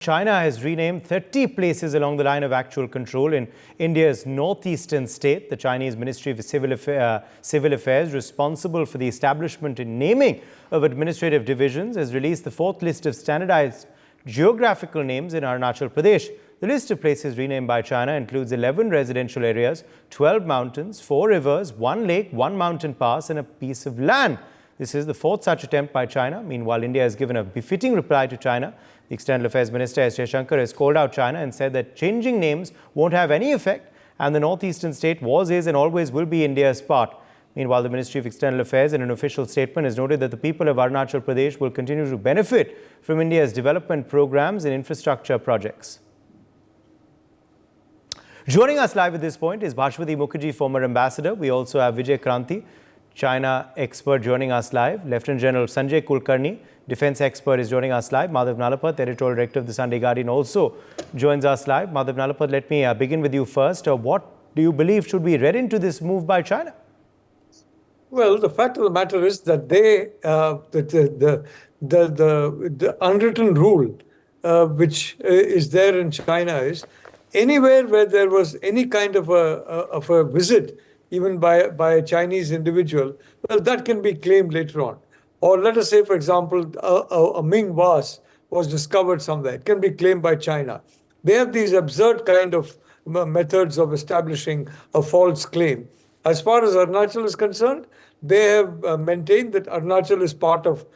China has renamed 30 places along the line of actual control in India's northeastern state. The Chinese Ministry of Civil Affairs, responsible for the establishment and naming of administrative divisions, has released the fourth list of standardized geographical names in Arunachal Pradesh. The list of places renamed by China includes 11 residential areas, 12 mountains, 4 rivers, 1 lake, 1 mountain pass, and a piece of land. This is the fourth such attempt by China. Meanwhile, India has given a befitting reply to China. The External Affairs Minister Jaishankar has called out China and said that changing names won't have any effect, and the northeastern state was, is, and always will be India's part. Meanwhile, the Ministry of External Affairs, in an official statement, has noted that the people of Arunachal Pradesh will continue to benefit from India's development programs and infrastructure projects. Joining us live at this point is Bhashwati Mukherjee, former ambassador. We also have Vijay Kranti, China expert, joining us live. Lieutenant General Sanjay Kulkarni, defense expert, is joining us live. Madhav Nalapat, editorial director of the Sunday Guardian, also joins us live. Madhav Nalapat, let me begin with you first. What do you believe should be read into this move by China? Well, the fact of the matter is that they, the unwritten rule which is there in China is anywhere where there was any kind of a visit, even by a Chinese individual, well, that can be claimed later on. Or let us say, for example, a Ming vase was discovered somewhere. It can be claimed by China. They have these absurd kind of methods of establishing a false claim. As far as Arunachal is concerned, they have maintained that Arunachal is part of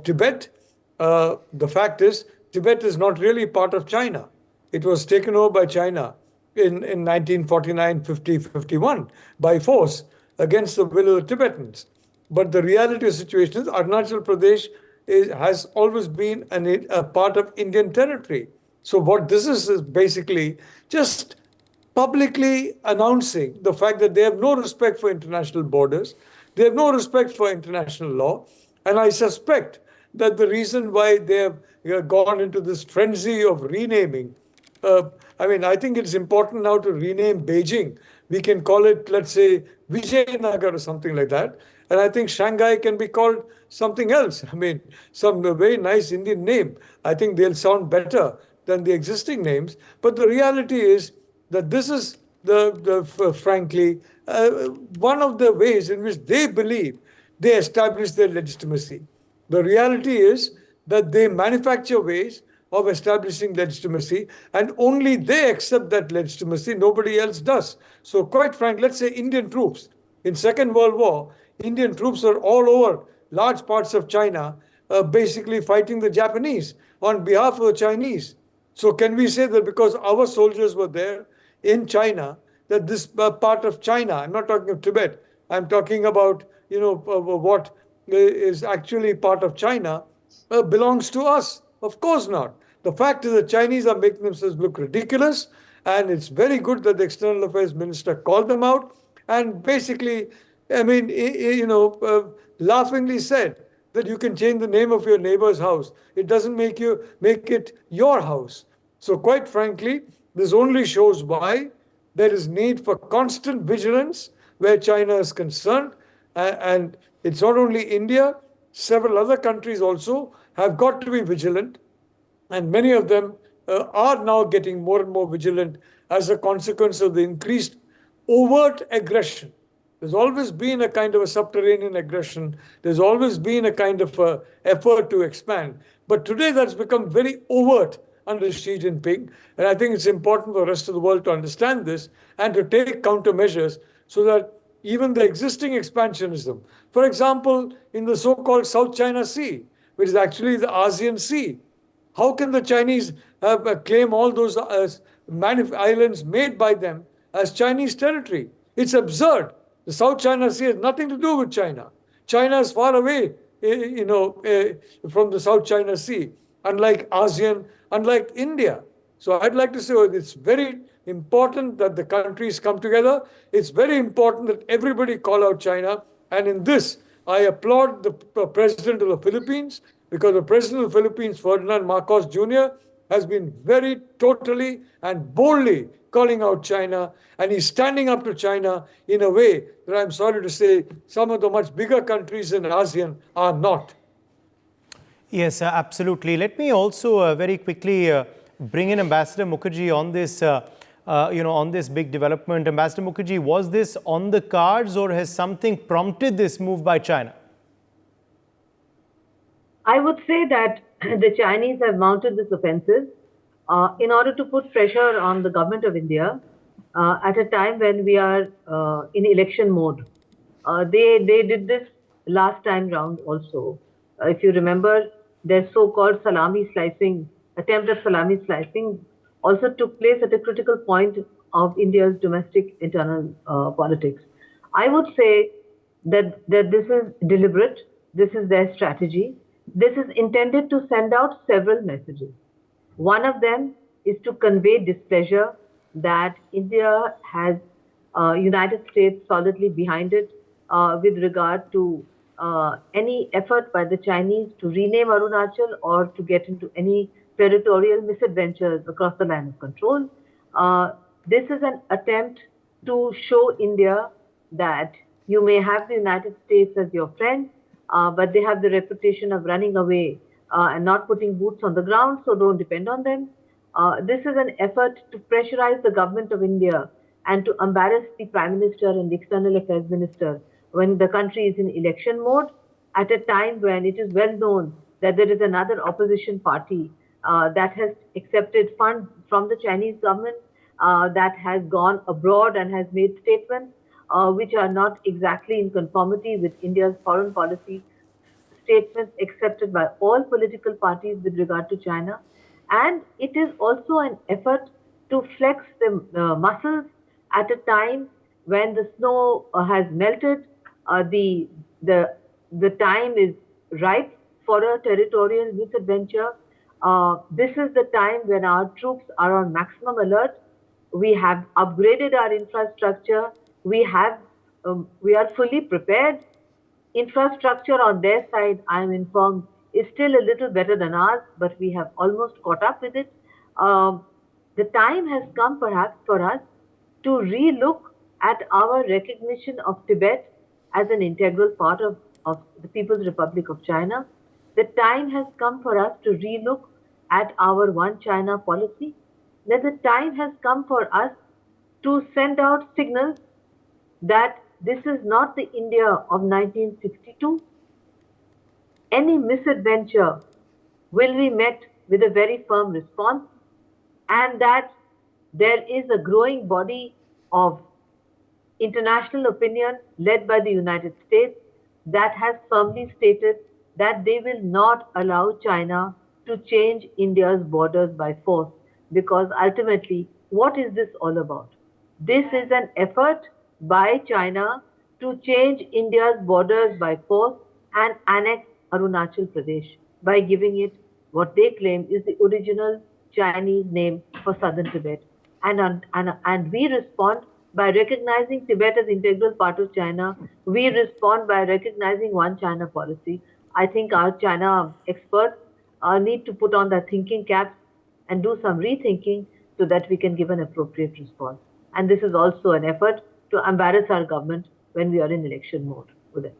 Tibet. The fact is, Tibet is not really part of China. It was taken over by China in 1949, 50, 51 by force against the will of the Tibetans. But the reality of the situation is Arunachal Pradesh has always been a part of Indian territory. So what this is basically just publicly announcing the fact that they have no respect for international borders, they have no respect for international law, and I suspect that the reason why they have gone into this frenzy of renaming, I think it's important now to rename Beijing. We can call it, let's say, Vijayanagar or something like that. And I think Shanghai can be called something else. Some very nice Indian name. I think they'll sound better than the existing names. But the reality is that this is, frankly, one of the ways in which they believe they establish their legitimacy. The reality is that they manufacture ways of establishing legitimacy, and only they accept that legitimacy, nobody else does. So quite frankly, let's say Indian troops. In Second World War, Indian troops were all over large parts of China, basically fighting the Japanese on behalf of the Chinese. So can we say that because our soldiers were there in China, that this part of China, I'm not talking of Tibet, I'm talking about, what is actually part of China, belongs to us? Of course not. The fact is the Chinese are making themselves look ridiculous, and it's very good that the External Affairs Minister called them out and basically, laughingly said that you can change the name of your neighbor's house. It doesn't make it your house. So quite frankly, this only shows why there is need for constant vigilance where China is concerned. And it's not only India, several other countries also have got to be vigilant. And many of them are now getting more and more vigilant as a consequence of the increased overt aggression. There's always been a kind of a subterranean aggression. There's always been a kind of effort to expand. But today that's become very overt under Xi Jinping. And I think it's important for the rest of the world to understand this and to take countermeasures so that even the existing expansionism, for example, in the so-called South China Sea, which is actually the ASEAN Sea, how can the Chinese claim all those islands made by them as Chinese territory? It's absurd. The South China Sea has nothing to do with China. China is far away, from the South China Sea, unlike ASEAN, unlike India. So I'd like to say it's very important that the countries come together. It's very important that everybody call out China. And in this, I applaud the president of the Philippines, because the president of the Philippines, Ferdinand Marcos Jr., has been very totally and boldly calling out China, and he's standing up to China in a way that I'm sorry to say some of the much bigger countries in ASEAN are not. Yes, absolutely. Let me also very quickly bring in Ambassador Mukherjee on this, on this big development. Ambassador Mukherjee, was this on the cards, or has something prompted this move by China? I would say that the Chinese have mounted this offensive in order to put pressure on the government of India at a time when we are in election mode. They did this last time round also. If you remember, their so-called salami slicing, attempt at salami slicing also took place at a critical point of India's domestic internal politics. I would say that this is deliberate, this is their strategy. This is intended to send out several messages. One of them is to convey displeasure that India has United States solidly behind it with regard to any effort by the Chinese to rename Arunachal or to get into any territorial misadventures across the line of control. This is an attempt to show India that you may have the United States as your friend, but they have the reputation of running away and not putting boots on the ground, so don't depend on them. This is an effort to pressurize the government of India and to embarrass the Prime Minister and the External Affairs Minister when the country is in election mode, at a time when it is well known that there is another opposition party that has accepted funds from the Chinese government, that has gone abroad and has made statements which are not exactly in conformity with India's foreign policy statements accepted by all political parties with regard to China. And it is also an effort to flex the muscles at a time when the snow has melted. The time is ripe for a territorial misadventure. This is the time when our troops are on maximum alert. We have upgraded our infrastructure. We are fully prepared. Infrastructure on their side, I am informed, is still a little better than ours, but we have almost caught up with it. The time has come perhaps for us to relook at our recognition of Tibet as an integral part of the People's Republic of China. The time has come for us to relook at our One China policy. That the time has come for us to send out signals that this is not the India of 1962. Any misadventure will be met with a very firm response, and that there is a growing body of international opinion led by the United States that has firmly stated that they will not allow China to change India's borders by force, because ultimately, what is this all about? This is an effort by China to change India's borders by force and annex Arunachal Pradesh by giving it what they claim is the original Chinese name for southern Tibet. And we respond by recognizing Tibet as integral part of China. We respond by recognizing One China policy. I think our China experts need to put on their thinking caps and do some rethinking so that we can give an appropriate response. And this is also an effort to embarrass our government when we are in election mode with it.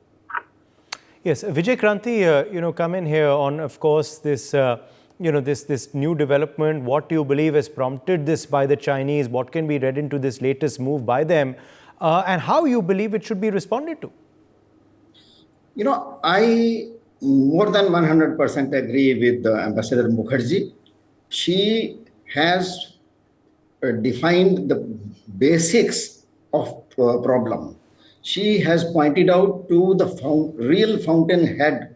Yes, Vijay Kranti, come in here on, of course, this, this new development. What do you believe has prompted this by the Chinese? What can be read into this latest move by them? And how you believe it should be responded to? I more than 100% agree with Ambassador Mukherjee. She has defined the basics of problem. She has pointed out to the real fountainhead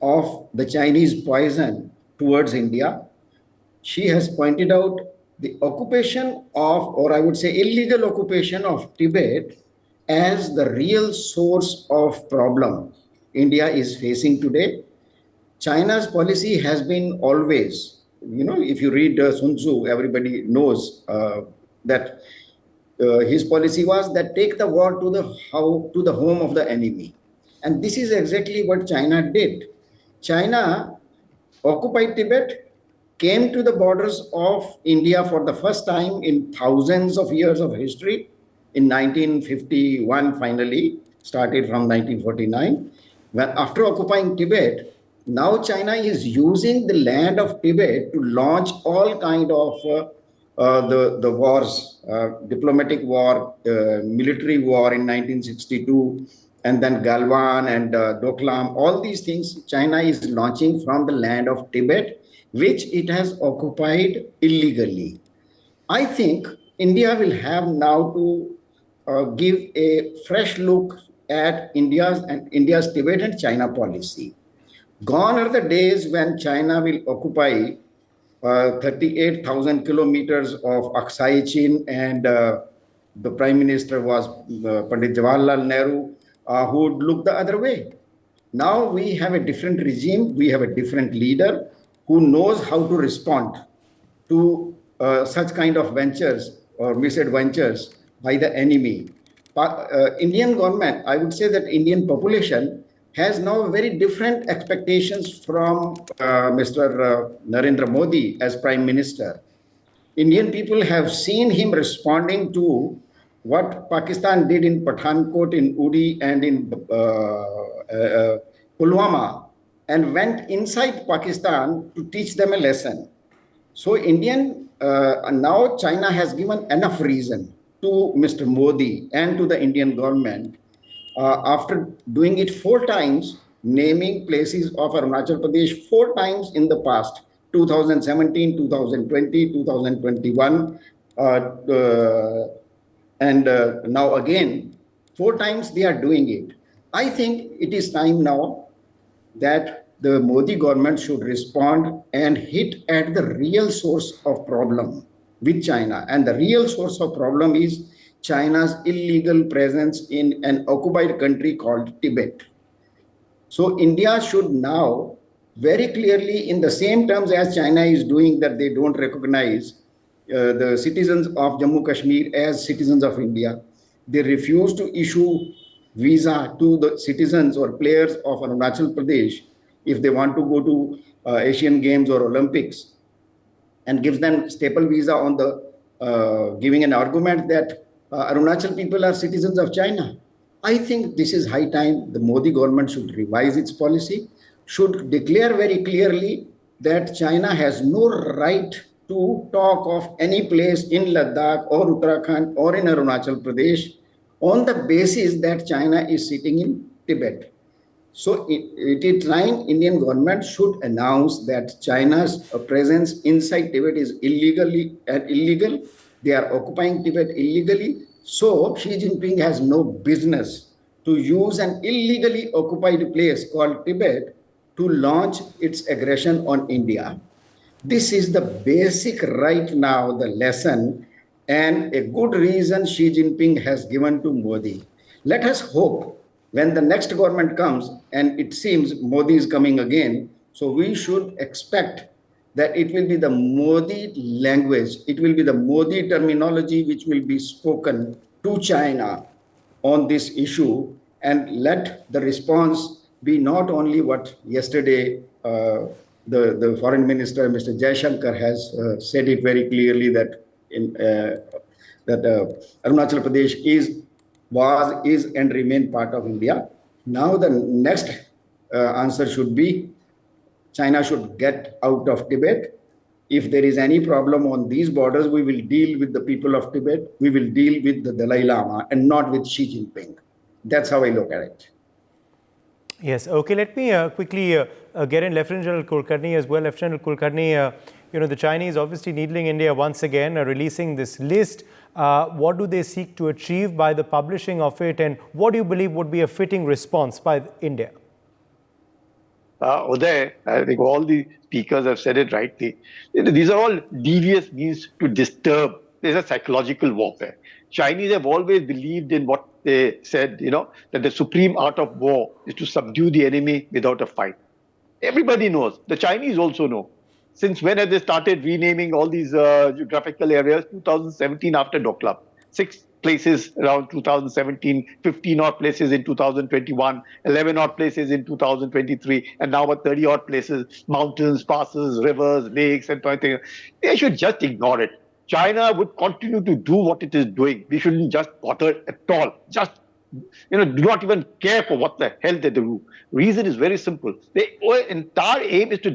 of the Chinese poison towards India. She has pointed out the occupation of, or I would say illegal occupation of Tibet as the real source of problem India is facing today. China's policy has been always, if you read Sun Tzu, everybody knows that his policy was that take the war to the home of the enemy. And this is exactly what China did. China occupied Tibet, came to the borders of India for the first time in thousands of years of history. In 1951, finally, started from 1949. When after occupying Tibet, Now China is using the land of Tibet to launch all kind of the wars, diplomatic war, military war in 1962, and then Galwan and Doklam. All these things China is launching from the land of Tibet, which it has occupied illegally. I think India will have now to give a fresh look at India's Tibet and China policy. Gone are the days when China will occupy 38,000 kilometers of Aksai Chin, and the Prime Minister was Pandit Jawaharlal Nehru, who would look the other way. Now we have a different regime, we have a different leader who knows how to respond to such kind of ventures or misadventures by the enemy. Indian government, I would say that Indian population has now very different expectations from Mr. Narendra Modi as Prime Minister. Indian people have seen him responding to what Pakistan did in Pathankot, in Uri, and in Pulwama, and went inside Pakistan to teach them a lesson. So now China has given enough reason to Mr. Modi and to the Indian government, after doing it 4 times, naming places of Arunachal Pradesh 4 times in the past, 2017, 2020, 2021, and now again, 4 times they are doing it. I think it is time now that the Modi government should respond and hit at the real source of problem with China. And the real source of problem is China's illegal presence in an occupied country called Tibet. So India should now very clearly, in the same terms as China is doing, that they don't recognize the citizens of Jammu Kashmir as citizens of India. They refuse to issue visa to the citizens or players of Arunachal Pradesh if they want to go to Asian Games or Olympics, and gives them staple visa on the giving an argument that Arunachal people are citizens of China. I think this is high time the Modi government should revise its policy, should declare very clearly that China has no right to talk of any place in Ladakh or Uttarakhand or in Arunachal Pradesh on the basis that China is sitting in Tibet. So it is time Indian government should announce that China's presence inside Tibet is illegal. They are occupying Tibet illegally. So Xi Jinping has no business to use an illegally occupied place called Tibet to launch its aggression on India. This is the basic right now, the lesson, and a good reason Xi Jinping has given to Modi. Let us hope when the next government comes, and it seems Modi is coming again, so we should expect that it will be the Modi language, it will be the Modi terminology which will be spoken to China on this issue, and let the response be not only what yesterday the foreign minister, Mr. Jaishankar, has said it very clearly that Arunachal Pradesh is and remain part of India. Now the next answer should be China should get out of Tibet. If there is any problem on these borders, we will deal with the people of Tibet. We will deal with the Dalai Lama and not with Xi Jinping. That's how I look at it. Yes. Okay. Let me quickly get in Lieutenant General Kulkarni as well. Lieutenant General Kulkarni, the Chinese obviously needling India once again, releasing this list. What do they seek to achieve by the publishing of it, and what do you believe would be a fitting response by India? Uday, I think all the speakers have said it rightly. These are all devious means to disturb. There's a psychological warfare. Chinese have always believed in what they said, that the supreme art of war is to subdue the enemy without a fight. Everybody knows. The Chinese also know. Since when have they started renaming all these geographical areas? 2017 after Doklam. 6 places around 2017, 15 odd places in 2021, 11 odd places in 2023, and now about 30 odd places, mountains, passes, rivers, lakes, and everything. They should just ignore it. China would continue to do what it is doing. We shouldn't just bother at all. Just do not even care for what the hell they do. Reason is very simple. Their entire aim is to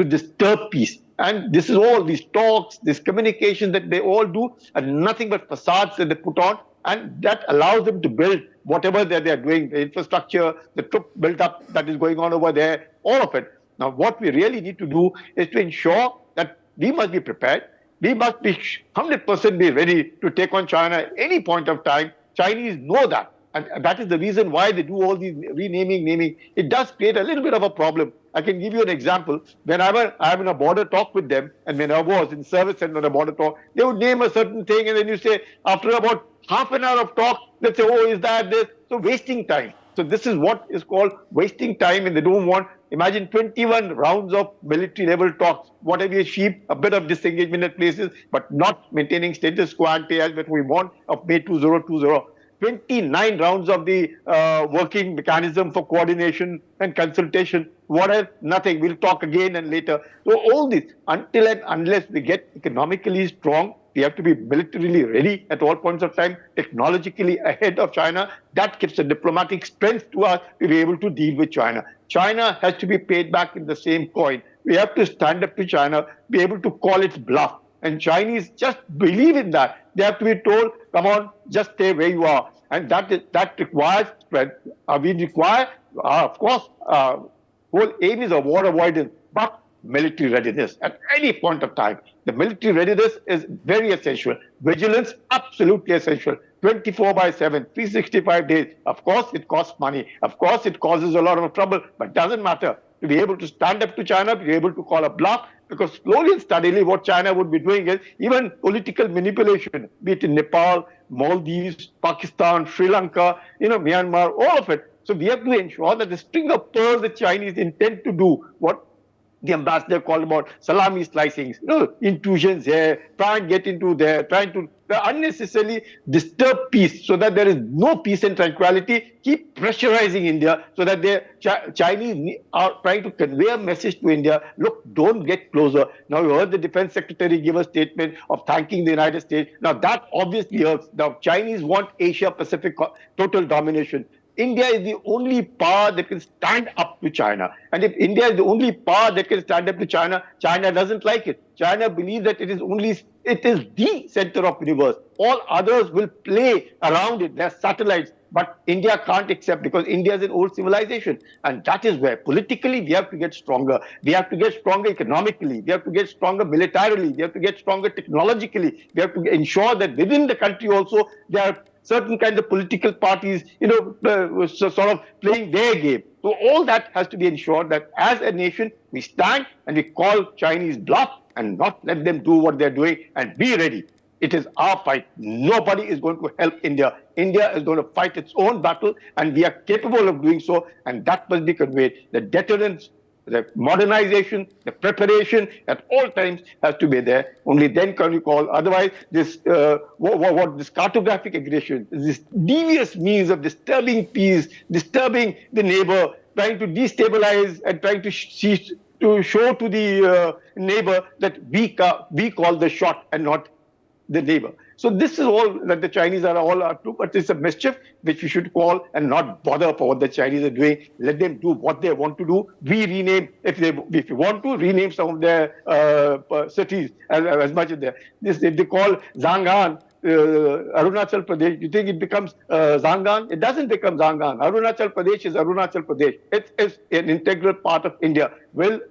disturb peace. And this is all these talks, this communication that they all do, and nothing but facades that they put on, and that allows them to build whatever they are doing, the infrastructure, the troop build-up that is going on over there, all of it. Now, what we really need to do is to ensure that we must be prepared. We must be 100% be ready to take on China at any point of time. Chinese know that. And that is the reason why they do all these naming. It does create a little bit of a problem. I can give you an example. Whenever I'm in a border talk with them, and when I was in service and on a border talk, they would name a certain thing, and then you say, after about half an hour of talk, let's say, oh, is that this? So wasting time. So this is what is called wasting time, and they don't want, imagine 21 rounds of military level talks, whatever is cheap, a bit of disengagement at places, but not maintaining status quo ante as what we want of May 2020. 29 rounds of the working mechanism for coordination and consultation. What else? Nothing. We'll talk again and later. So all this, until and unless we get economically strong, we have to be militarily ready at all points of time, technologically ahead of China. That gives a diplomatic strength to us to be able to deal with China. China has to be paid back in the same coin. We have to stand up to China, be able to call its bluff. And Chinese just believe in that. They have to be told, come on, just stay where you are. And that requires strength. We require, of course, whole aim is a war avoidance, but military readiness at any point of time. The military readiness is very essential. Vigilance, absolutely essential. 24/7, 365 days. Of course, it costs money. Of course, it causes a lot of trouble, but doesn't matter. To be able to stand up to China, be able to call a bluff, because slowly and steadily what China would be doing is even political manipulation, be it in Nepal, Maldives, Pakistan, Sri Lanka, Myanmar, all of it. So we have to ensure that the string of pearls the Chinese intend to do, what the ambassador called about salami slicings, intrusions here, try and get into there, trying to unnecessarily disturb peace so that there is no peace and tranquility, keep pressurizing India so that the Chinese are trying to convey a message to India, look, don't get closer. Now you heard the defense secretary give a statement of thanking the United States. Now that obviously hurts. Now Chinese want Asia Pacific total domination. India is the only power that can stand up to China. And if India is the only power that can stand up to China, China doesn't like it. China believes that it is the center of the universe. All others will play around it. They're satellites. But India can't accept, because India is an old civilization. And that is where politically we have to get stronger. We have to get stronger economically. We have to get stronger militarily. We have to get stronger technologically. We have to ensure that within the country also there are certain kinds of political parties, sort of playing their game. So all that has to be ensured that as a nation, we stand and we call Chinese bluff and not let them do what they're doing, and be ready. It is our fight. Nobody is going to help India. India is going to fight its own battle, and we are capable of doing so, and that must be conveyed. The deterrence, the modernization, the preparation at all times has to be there. Only then can we call. Otherwise, this this cartographic aggression, this devious means of disturbing peace, disturbing the neighbor, trying to destabilize and trying to show to the neighbor that we call the shot and not the neighbor. So this is all that the Chinese are all up to, but it's a mischief which we should call and not bother for what the Chinese are doing. Let them do what they want to do. We rename, if you want to, rename some of their cities as much as if they call Zangan, Arunachal Pradesh, you think it becomes Zangan? It doesn't become Zangan. Arunachal Pradesh is Arunachal Pradesh. It is an integral part of India. Will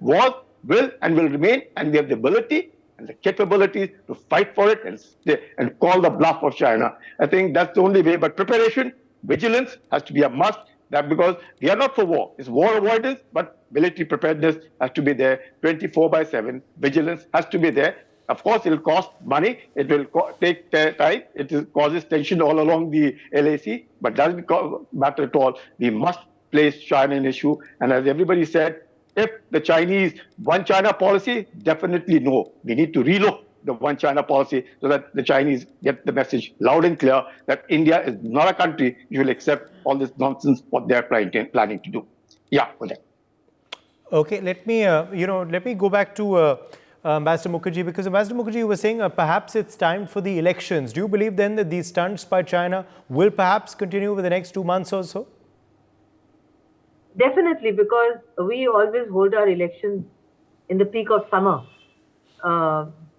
and will remain, and we have the ability and the capabilities to fight for it and call the bluff of China. I think that's the only way. But preparation, vigilance has to be a must. That because we are not for war. It's war avoidance, but military preparedness has to be there 24/7. Vigilance has to be there. Of course, it will cost money. It will take time. It causes tension all along the LAC, but doesn't matter at all. We must place China an issue. And as everybody said, if the Chinese one China policy, definitely no. We need to relook the one China policy so that the Chinese get the message loud and clear that India is not a country you will accept all this nonsense what they are planning to do. Yeah, okay. Okay, let me go back to Ambassador Mukherjee, because Ambassador Mukherjee, you were saying perhaps it's time for the elections. Do you believe then that these stunts by China will perhaps continue over the next 2 months or so? Definitely, because we always hold our elections in the peak of summer,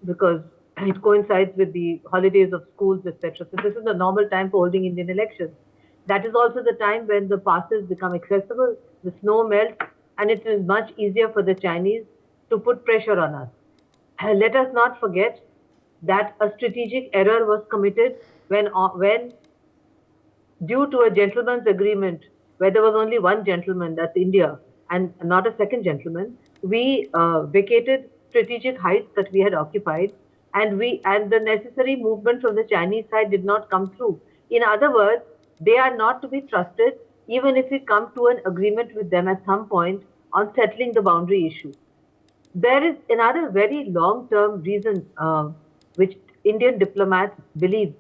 because it coincides with the holidays of schools, etc. So this is the normal time for holding Indian elections. That is also the time when the passes become accessible, the snow melts, and it is much easier for the Chinese to put pressure on us. And let us not forget that a strategic error was committed when due to a gentleman's agreement, where there was only one gentleman, that's India, and not a second gentleman, we vacated strategic heights that we had occupied, and the necessary movement from the Chinese side did not come through. In other words, they are not to be trusted, even if we come to an agreement with them at some point on settling the boundary issue. There is another very long-term reason which Indian diplomats believe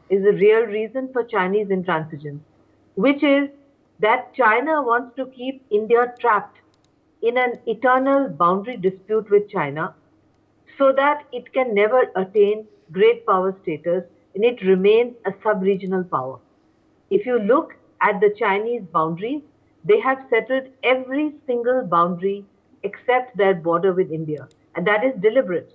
is a real reason for Chinese intransigence, which is that China wants to keep India trapped in an eternal boundary dispute with China so that it can never attain great power status and it remains a sub-regional power. If you look at the Chinese boundaries, they have settled every single boundary except their border with India, and that is deliberate.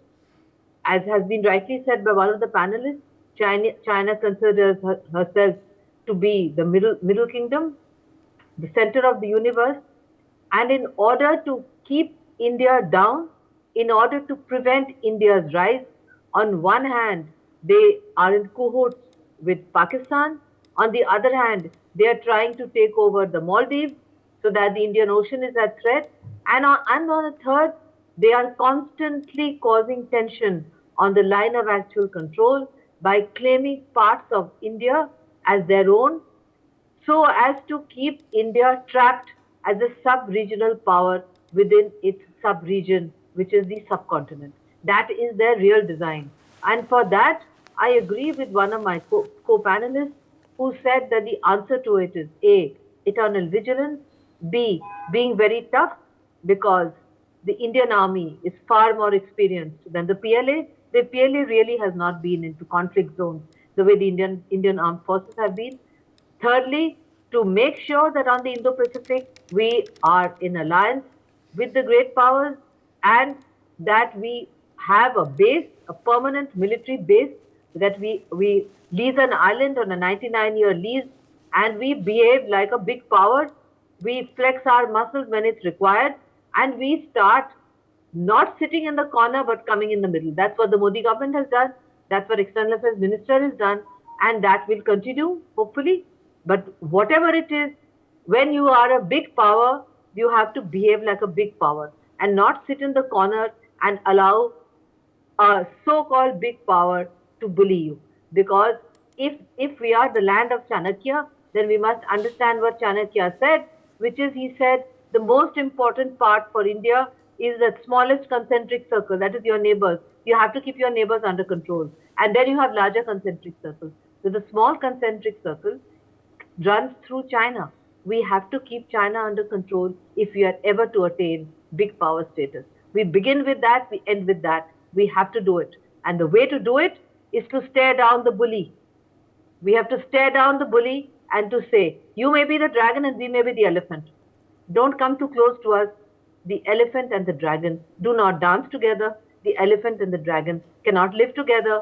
As has been rightly said by one of the panelists, China considers herself to be the middle kingdom, the center of the universe, and in order to keep India down, in order to prevent India's rise, on one hand, they are in cahoots with Pakistan. On the other hand, they are trying to take over the Maldives so that the Indian Ocean is at threat. And on the third, they are constantly causing tension on the line of actual control by claiming parts of India as their own, so as to keep India trapped as a sub-regional power within its sub-region, which is the subcontinent. That is their real design. And for that, I agree with one of my co-panelists who said that the answer to it is A, eternal vigilance, B, being very tough, because the Indian army is far more experienced than the PLA. The PLA really has not been into conflict zones the way the Indian armed forces have been. Thirdly, to make sure that on the Indo-Pacific, we are in alliance with the great powers and that we have a base, a permanent military base, that we lease an island on a 99-year lease, and we behave like a big power. We flex our muscles when it's required, and we start not sitting in the corner but coming in the middle. That's what the Modi government has done. That's what External Affairs Minister has done, and that will continue, hopefully. But whatever it is, when you are a big power, you have to behave like a big power and not sit in the corner and allow a so-called big power to bully you. Because if we are the land of Chanakya, then we must understand what Chanakya said, which is, he said, the most important part for India is the smallest concentric circle, that is your neighbors. You have to keep your neighbors under control. And then you have larger concentric circles. So the small concentric circle runs through China. We have to keep China under control if we are ever to attain big power status. We begin with that, we end with that. We have to do it. And the way to do it is to stare down the bully. We have to stare down the bully and to say, you may be the dragon and we may be the elephant. Don't come too close to us. The elephant and the dragon do not dance together. The elephant and the dragon cannot live together.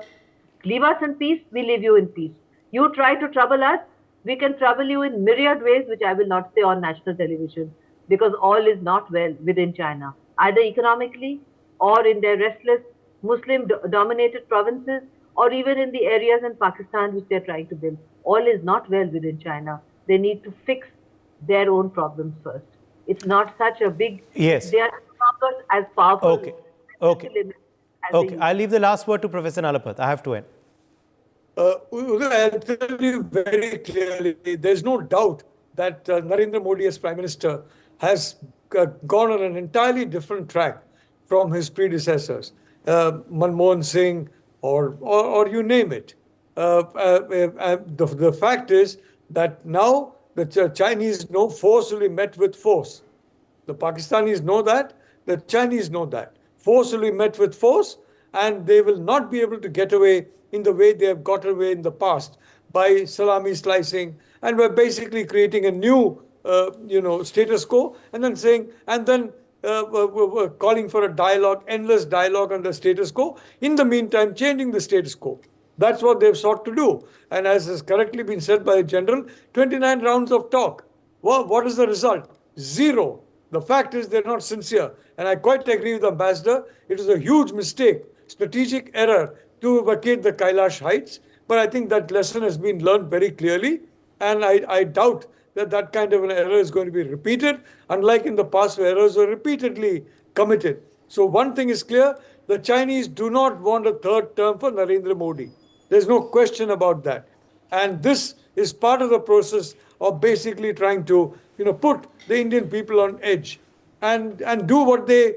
Leave us in peace, we leave you in peace. You try to trouble us, we can trouble you in myriad ways, which I will not say on national television, because all is not well within China, either economically or in their restless Muslim-dominated provinces, or even in the areas in Pakistan which they're trying to build. All is not well within China. They need to fix their own problems first. It's not such a big... Yes. They are not as powerful... Okay. I'll leave the last word to Professor Nalapat. I have to end. I'll tell you very clearly, there's no doubt that Narendra Modi as Prime Minister has gone on an entirely different track from his predecessors, Manmohan Singh or you name it. The fact is that now the Chinese know force will be met with force. The Pakistanis know that, the Chinese know that. Force will be met with force, and they will not be able to get away in the way they have got away in the past by salami slicing, and we're basically creating a new, status quo, and then saying, and then we're calling for a dialogue, endless dialogue on the status quo. In the meantime, changing the status quo. That's what they've sought to do. And as has correctly been said by the general, 29 rounds of talk. Well, what is the result? Zero. The fact is they're not sincere. And I quite agree with the ambassador. It is a huge mistake, strategic error to vacate the Kailash Heights. But I think that lesson has been learned very clearly. And I doubt that that kind of an error is going to be repeated, unlike in the past where errors were repeatedly committed. So one thing is clear, the Chinese do not want a third term for Narendra Modi. There's no question about that. And this is part of the process of basically trying to, put the Indian people on edge and do what they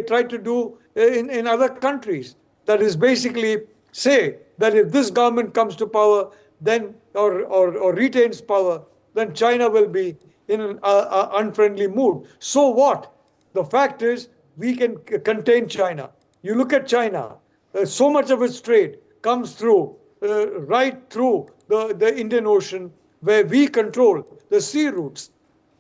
try to do in other countries. That is basically say that if this government comes to power, then or retains power, then China will be in an unfriendly mood. So what? The fact is, we can contain China. You look at China, so much of its trade comes through, right through the Indian Ocean, where we control the sea routes.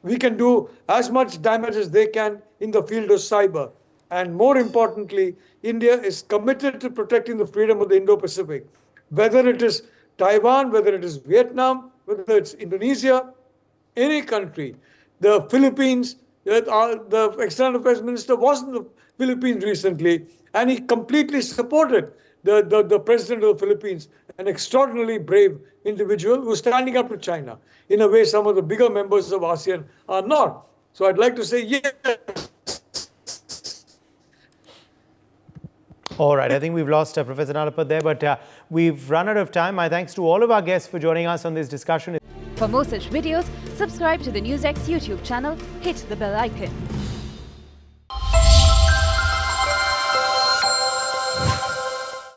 We can do as much damage as they can in the field of cyber. And more importantly, India is committed to protecting the freedom of the Indo-Pacific. Whether it is Taiwan, whether it is Vietnam, whether it's Indonesia, any country, the Philippines, the External Affairs Minister was in the Philippines recently, and he completely supported the President of the Philippines, an extraordinarily brave individual who's standing up to China in a way some of the bigger members of ASEAN are not. So I'd like to say yes. All right, I think we've lost Professor Nalapat there, but we've run out of time. My thanks to all of our guests for joining us on this discussion. For more such videos, subscribe to the NewsX YouTube channel, hit the bell icon.